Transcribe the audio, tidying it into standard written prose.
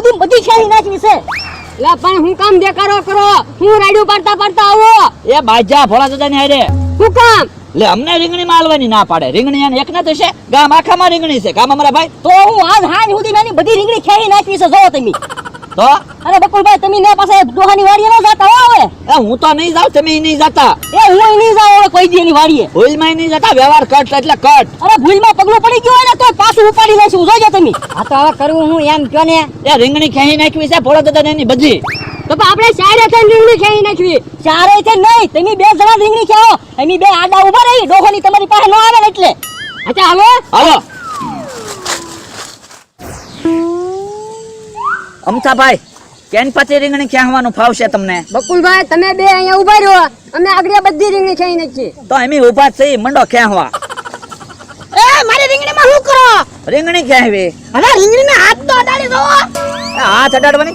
સુધી બધી ખેહી નાખવી છે. લે પણ હું કામ દેખાડો કરો, હું રાડ્યું પાડતા પાડતા આવો. એ બાજા ભોળા દાદાની હારે હું કામ લે અમને રીંગણી માં હાલવાની ના પાડે. રીંગણી એને એક ના થશે, ગામ આખામાં રીંગણી છે. ગામ અમારા ભાઈ તો હું આજ હાંજ સુધી નાની બધી રીંગણી ખેહી નાખવી છે. જો તમે તો અરે બકુલભાઈ તમે ને પાસે ડોહાની વાડીએ ન જાતા હો હવે. એ હું તો નહીં જાઉં, તમે નહીં જાતા. એ હું નહીં જાઉં હવે કોઈ દી એની વાડીએ. ભૂલમાં નહીં જતા, વ્યવહાર કટ એટલે કટ. અરે ભૂલમાં પગલું પડી ગયું હોય ને તો પાછું ઉપાડી લેશું. જોજો તમે. આ તો હવે કરવું હું એમ કયો ને. એ રીંગણી ખેહી નાખવી છે ભોળા દાદા એની બધી. તો પણ આપણે ચારે થઈને રીંગણી ખેઈ નાખવી. ચારે છે નહીં, તમે બે જણા રીંગણી ખાઓ. અમે બે આડા ઉભા રહી ડોહોની તમારી પાસે ન આવે ને એટલે. અચ્છા હાલો. હાલો અમથાભાઈ, કેન પછી રીંગણી ખેહવાનું ફાવશે તમને? બકુલભાઈ તમે બે અહીંયા ઉભા રહ્યો, અમે આગળ બધી રીંગણી ખેઈ નાખીએ. તો એમ ઉભા થઈ મંડો ખેહવા. એ મારી રીંગણીમાં શું કરો? રીંગણી ખેહવી. અરે રીંગણીને હાથ તો અડાડી દો. હાથ અડાડવાની